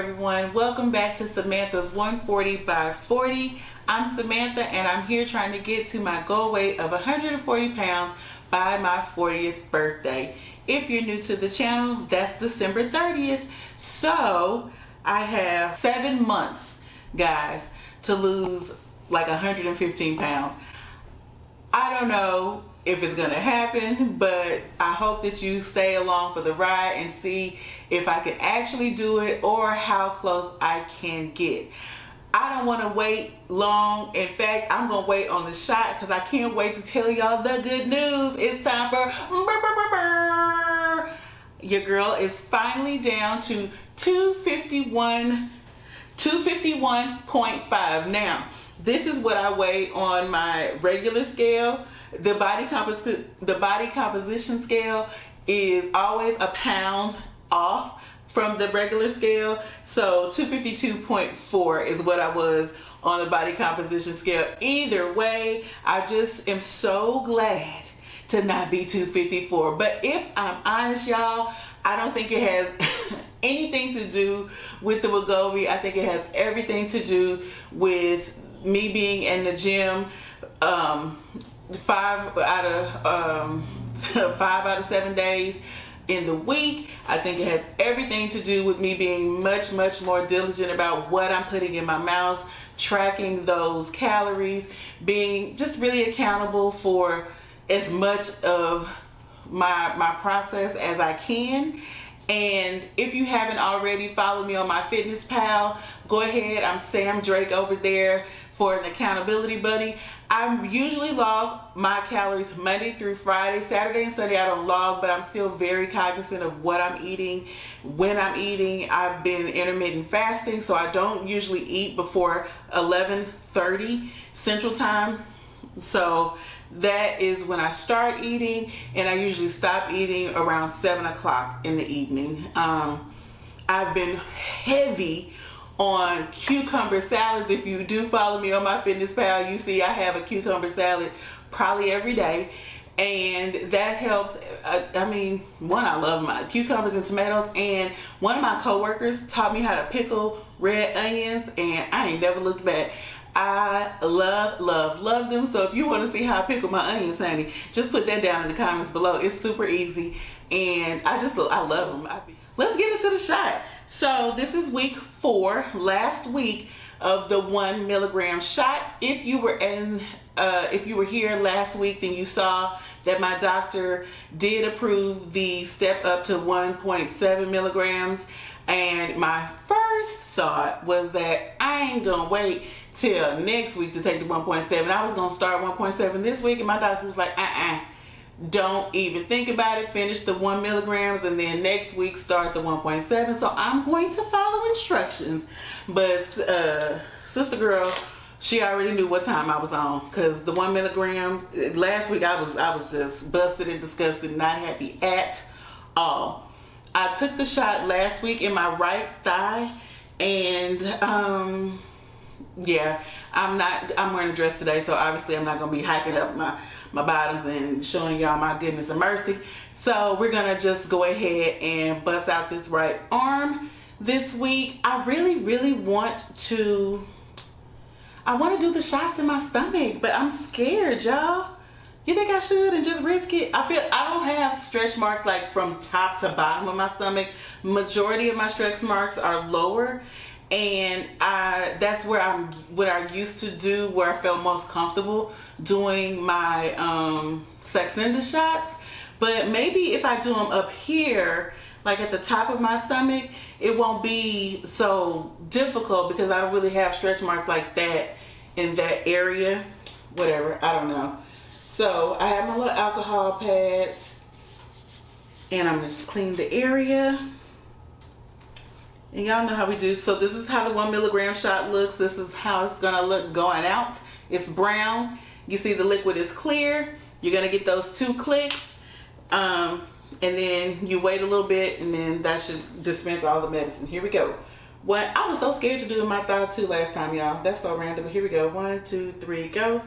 everyone. Welcome back to Samantha's 140 by 40. I'm Samantha and I'm here trying to get to my goal weight of 140 pounds by my 40th birthday. If you're new to the channel, that's December 30th. So I have 7 months, guys, to lose like 115 pounds. I don't know if it's gonna happen, but I hope that you stay along for the ride and see if I can actually do it or how close I can get. I don't want to wait long. In fact, I'm gonna wait on the shot because I can't wait to tell y'all the good news. It's time for your girl is finally down to 251.5. Now, this is what I weigh on my regular scale. The body composition scale is always a pound off from the regular scale. So 252.4 is what I was on the body composition scale. Either way, I just am so glad to not be 254. But if I'm honest, y'all, I don't think it has anything to do with the Wegovy. I think it has everything to do with me being in the gym 5 out of 7 days in the week. I think it has everything to do with me being much more diligent about what I'm putting in my mouth, tracking those calories, being just really accountable for as much of my process as I can. And if you haven't already followed me on my Fitness Pal, go ahead. I'm Sam Drake over there for an accountability buddy. I usually log my calories Monday through Friday. Saturday and Sunday I don't log, but I'm still very cognizant of what I'm eating, when I'm eating. I've been intermittent fasting, so I don't usually eat before 11:30 Central Time. So that is when I start eating, and I usually stop eating around 7 o'clock in the evening. I've been heavy on cucumber salads. If you do follow me on my Fitness Pal, you see I have a cucumber salad probably every day, and that helps. I mean, one, I love my cucumbers and tomatoes, and one of my coworkers taught me how to pickle red onions, and I ain't never looked back. I love them. So if you want to see how I pickle my onions, honey, just put that down in the comments below. It's super easy, and I love them. Let's get into the shot. So this is week 4, last week of the 1 milligram shot. If you were here last week, then you saw that my doctor did approve the step up to 1.7 milligrams. And my first thought was that I ain't gonna wait till next week to take the 1.7. I was gonna start 1.7 this week, and my doctor was like, don't even think about it. Finish the 1 milligrams, and then next week start the 1.7. So I'm going to follow instructions. But sister girl, she already knew what time I was on, because the 1 milligram last week I was just busted and disgusted, not happy at all. I took the shot last week in my right thigh, and yeah, I'm wearing a dress today, so obviously I'm not gonna be hiking up my bottoms and showing y'all my goodness and mercy. So we're gonna just go ahead and bust out this right arm this week. I really want to do the shots in my stomach, but I'm scared, y'all. You think I should and just risk it? I don't have stretch marks like from top to bottom of my stomach. Majority of my stretch marks are lower, and that's what I used to do, where I felt most comfortable doing my Saxenda shots. But maybe if I do them up here, like at the top of my stomach, it won't be so difficult because I don't really have stretch marks like that in that area. Whatever, I don't know. So I have my little alcohol pads, and I'm gonna just clean the area. And y'all know how we do. So this is how the 1 milligram shot looks. This is how it's gonna look going out. It's brown. You see the liquid is clear. You're gonna get those 2 clicks, and then you wait a little bit, and then that should dispense all the medicine. Here we go. I was so scared to do in my thigh too last time, y'all. That's so random. But here we go. 1, 2, 3, go.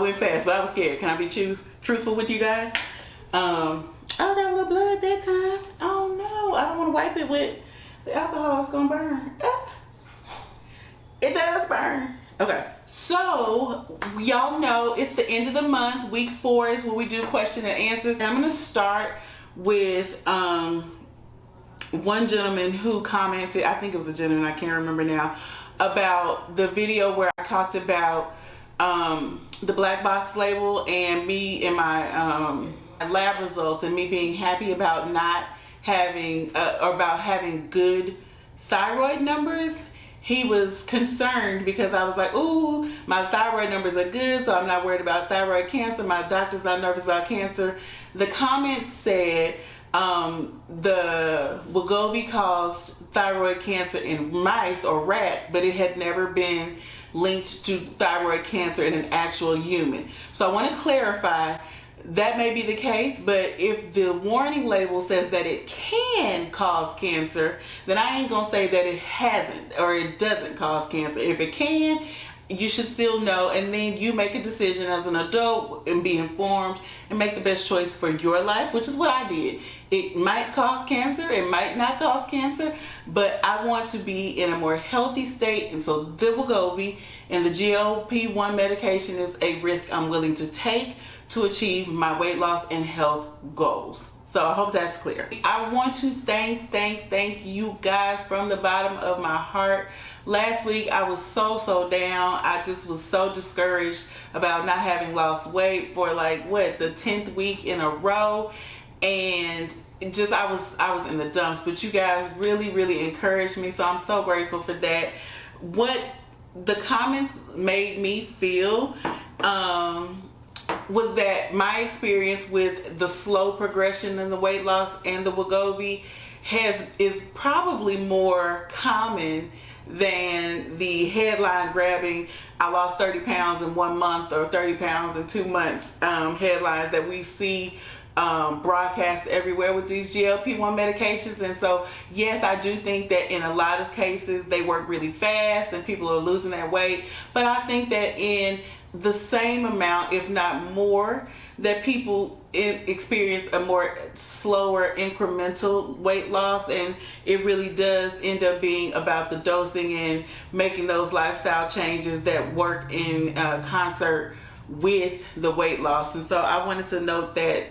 went fast, but I was scared. Can I be truthful with you guys? I got a little blood that time. Oh no, I don't want to wipe it with the alcohol. It's gonna burn. It does burn. Okay, so y'all know it's the end of the month. Week 4 is where we do question and answers. And I'm gonna start with one gentleman who commented, I think it was a gentleman, I can't remember now, about the video where I talked about the black box label and me and my lab results, and me being happy about not having or about having good thyroid numbers. He was concerned because I was like, ooh, my thyroid numbers are good, so I'm not worried about thyroid cancer. My doctor's not nervous about cancer. The comment said the Wegovy caused thyroid cancer in mice or rats, but it had never been linked to thyroid cancer in an actual human. So I want to clarify, that may be the case, but if the warning label says that it can cause cancer, then I ain't gonna say that it hasn't or it doesn't cause cancer. If it can, you should still know, and then you make a decision as an adult and be informed and make the best choice for your life, which is what I did. It might cause cancer, it might not cause cancer, but I want to be in a more healthy state, and so the Wegovy and the GLP-1 medication is a risk I'm willing to take to achieve my weight loss and health goals. So I hope that's clear. I want to thank you guys from the bottom of my heart. Last week I was so down. I just was so discouraged about not having lost weight for like the 10th week in a row, and just I was in the dumps. But you guys really encouraged me, so I'm so grateful for that. What the comments made me feel was that my experience with the slow progression in the weight loss and the Wegovy is probably more common than the headline grabbing I lost 30 pounds in 1 month or 30 pounds in 2 months headlines that we see broadcast everywhere with these GLP-1 medications. And so yes, I do think that in a lot of cases they work really fast and people are losing their weight, but I think that in the same amount, if not more, that people experience a more slower incremental weight loss, and it really does end up being about the dosing and making those lifestyle changes that work in concert with the weight loss. And so I wanted to note that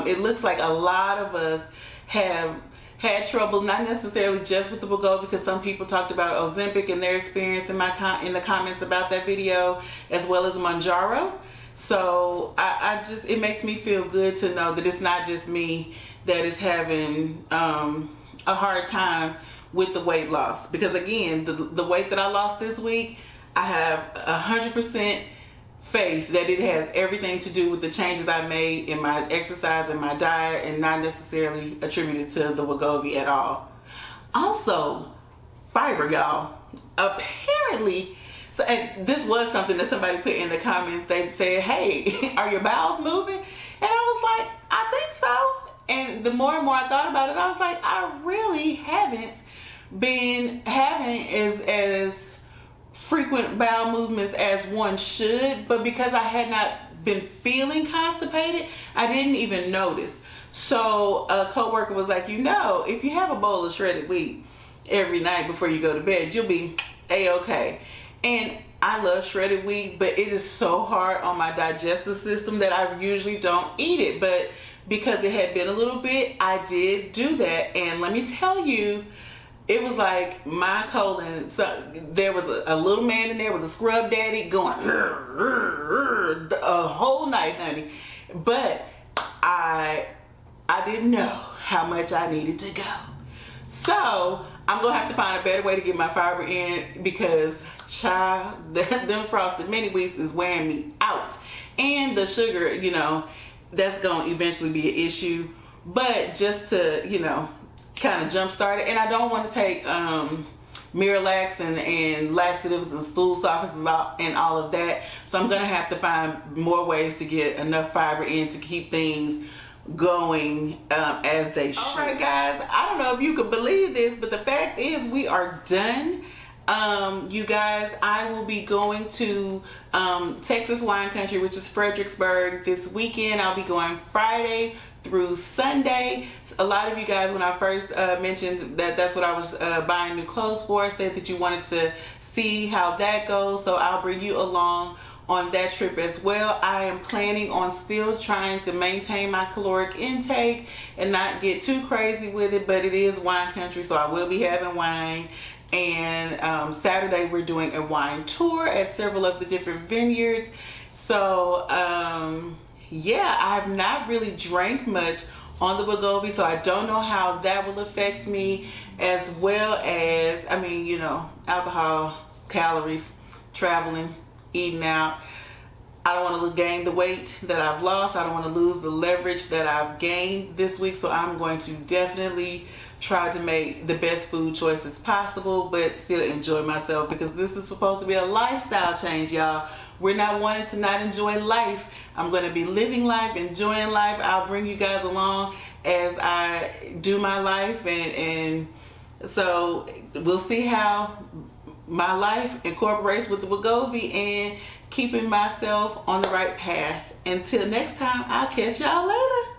it looks like a lot of us have had trouble, not necessarily just with the Wegovy, because some people talked about Ozempic and their experience in the comments about that video, as well as Mounjaro. So I just, it makes me feel good to know that it's not just me that is having a hard time with the weight loss. Because again, the weight that I lost this week, I have 100% faith that it has everything to do with the changes I made in my exercise and my diet, and not necessarily attributed to the Wegovy at all. Also, fiber, y'all. Apparently, so, and this was something that somebody put in the comments. They said, hey, are your bowels moving? And I was like, I think so. And the more and more I thought about it, I was like, I really haven't been having as frequent bowel movements as one should, but because I had not been feeling constipated, I didn't even notice. So a coworker was like, if you have a bowl of shredded wheat every night before you go to bed, you'll be a-okay. And I love shredded wheat, but it is so hard on my digestive system that I usually don't eat it. But because it had been a little bit, I did do that, and let me tell you, it was like my colon, so there was a little man in there with a scrub daddy going a whole night, honey. But I didn't know how much I needed to go. So I'm gonna have to find a better way to get my fiber in, because child, them frosted mini wheats is wearing me out. And the sugar, that's gonna eventually be an issue. But just to, kind of jumpstart it, and I don't want to take Miralax and laxatives and stool softeners and all of that. So I'm gonna have to find more ways to get enough fiber in to keep things going as they should. All right, guys, I don't know if you could believe this, but the fact is we are done. You guys, I will be going to Texas wine country, which is Fredericksburg, this weekend. I'll be going Friday through Sunday. A lot of you guys, when I first mentioned that that's what I was buying new clothes for, said that you wanted to see how that goes, so I'll bring you along on that trip as well. I am planning on still trying to maintain my caloric intake and not get too crazy with it, but it is wine country, so I will be having wine. And Saturday we're doing a wine tour at several of the different vineyards. So yeah, I've not really drank much on the Wegovy, so I don't know how that will affect me, as well as, I mean, you know, alcohol, calories, traveling, eating out. I don't want to gain the weight that I've lost. I don't want to lose the leverage that I've gained this week, so I'm going to definitely try to make the best food choices possible, but still enjoy myself, because this is supposed to be a lifestyle change, y'all. We're not wanting to not enjoy life. I'm going to be living life, enjoying life. I'll bring you guys along as I do my life, and so we'll see how my life incorporates with the Wegovy and keeping myself on the right path. Until next time, I'll catch y'all later.